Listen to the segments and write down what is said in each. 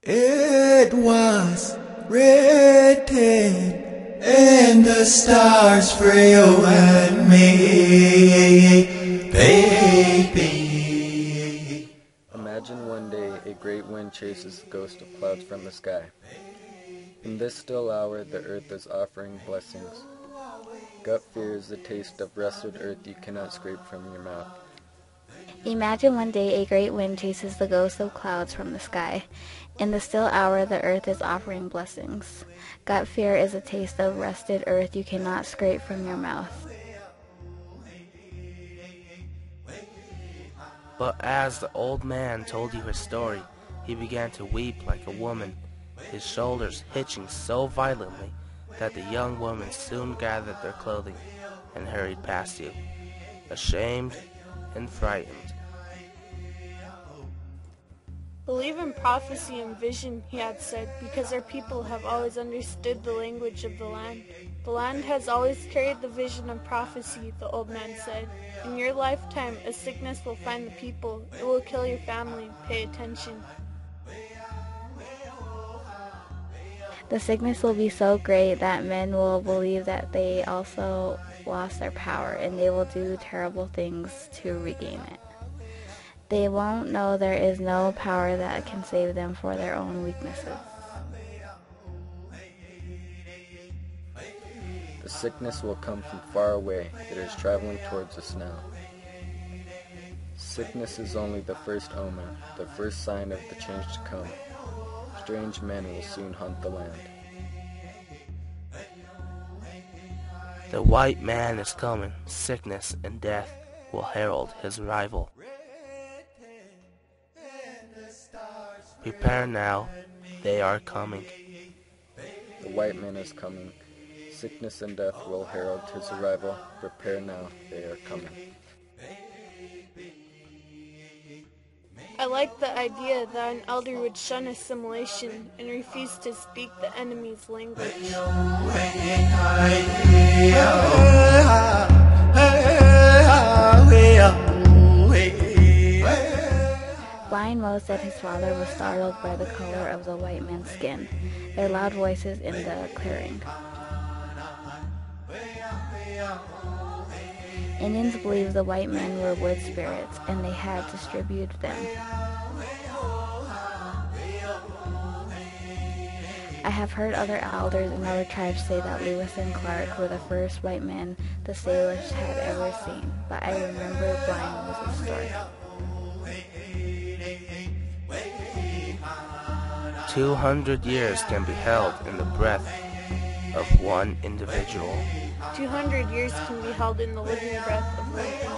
It was written in the stars for you and me, baby. Imagine one day a great wind chases the ghost of clouds from the sky. In this still hour, the earth is offering blessings. Gut fear is the taste of rusted earth you cannot scrape from your mouth. Imagine one day a great wind chases the ghost of clouds from the sky. In the still hour, the earth is offering blessings. Gut fear is a taste of rusted earth you cannot scrape from your mouth. But as the old man told you his story, he began to weep like a woman, his shoulders hitching so violently that the young woman soon gathered their clothing and hurried past you, ashamed and frightened. Believe in prophecy and vision, he had said, because our people have always understood the language of the land. The land has always carried the vision of prophecy, the old man said. In your lifetime, a sickness will find the people. It will kill your family. Pay attention. The sickness will be so great that men will believe that they also lost their power, and they will do terrible things to regain it. They won't know there is no power that can save them for their own weaknesses. The sickness will come from far away. It is traveling towards us now. Sickness is only the first omen, the first sign of the change to come. Strange men will soon hunt the land. The white man is coming. Sickness and death will herald his arrival. Prepare now, they are coming. The white man is coming. Sickness and death will herald his arrival. Prepare now, they are coming. I like the idea that an elder would shun assimilation and refuse to speak the enemy's language. Blind Mo said his father was startled by the color of the white man's skin, their loud voices in the clearing. Indians believed the white men were wood spirits, and they had distributed them. I have heard other elders in other tribes say that Lewis and Clark were the first white men the sailors had ever seen, but I remember Blind Mo's story. 200 years can be held in the breath of one individual. 200 years can be held in the living breath of one individual.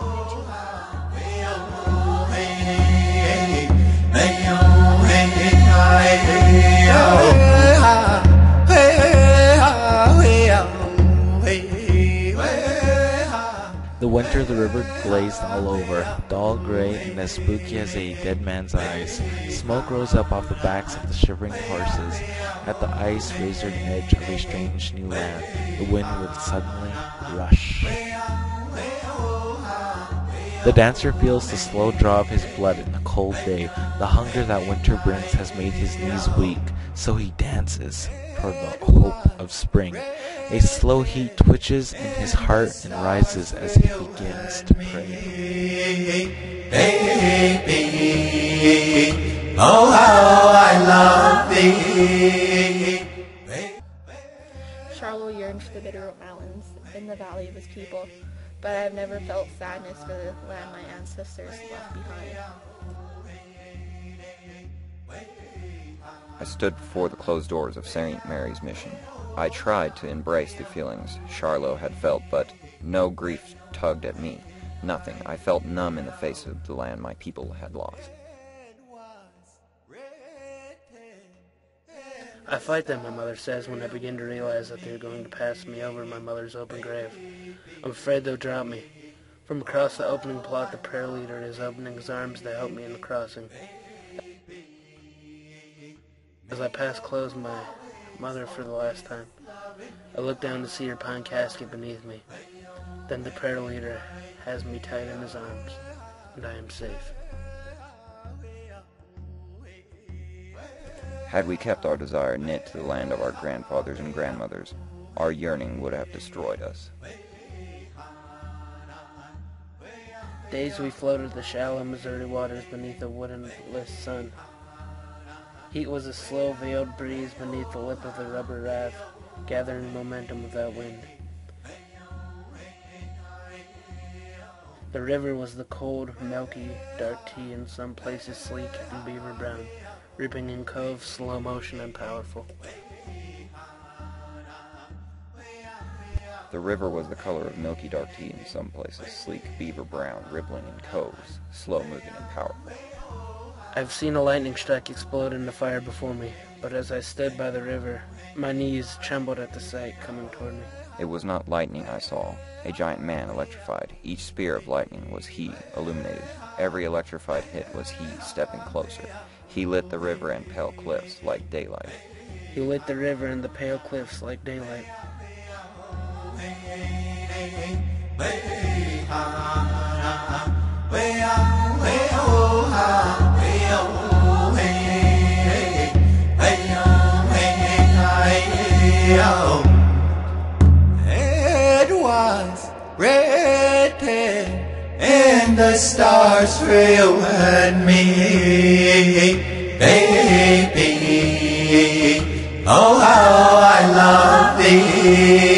The winter the river glazed all over, dull gray and as spooky as a dead man's eyes. Smoke rose up off the backs of the shivering horses. At the ice-razored edge of a strange new land, the wind would suddenly rush. The dancer feels the slow draw of his blood in the cold day. The hunger that winter brings has made his knees weak, so he dances for the hope of spring. A slow heat twitches in his heart and rises as he begins to pray. Baby, oh how I love thee. Charlo yearned for the Bitterroot Mountains in the valley of his people, but I have never felt sadness for the land my ancestors left behind. I stood before the closed doors of St. Mary's Mission. I tried to embrace the feelings Charlo had felt, but no grief tugged at me. Nothing. I felt numb in the face of the land my people had lost. I fight them, my mother says, when I begin to realize that they're going to pass me over my mother's open grave. I'm afraid they'll drop me. From across the opening plot, the prayer leader is opening his arms to help me in the crossing. As I pass close my mother for the last time, I look down to see her pine casket beneath me. Then the prayer leader has me tight in his arms, and I am safe. Had we kept our desire knit to the land of our grandfathers and grandmothers, our yearning would have destroyed us. Days we floated the shallow Missouri waters beneath a windless sun. Heat was a slow veiled breeze beneath the lip of the rubber raft, gathering momentum without wind. The river was the cold, milky, dark tea, in some places sleek and beaver brown, ripping in coves, slow motion and powerful. The river was the color of milky dark tea in some places, sleek, beaver brown, rippling in coves, slow moving and powerful. I've seen a lightning strike explode into fire before me, but as I stood by the river, my knees trembled at the sight coming toward me. It was not lightning I saw, a giant man electrified. Each spear of lightning was he, illuminated. Every electrified hit was he, stepping closer. He lit the river and pale cliffs like daylight. He lit the river and the pale cliffs like daylight. It was written and the stars thrilled me, baby. Oh, how I love thee.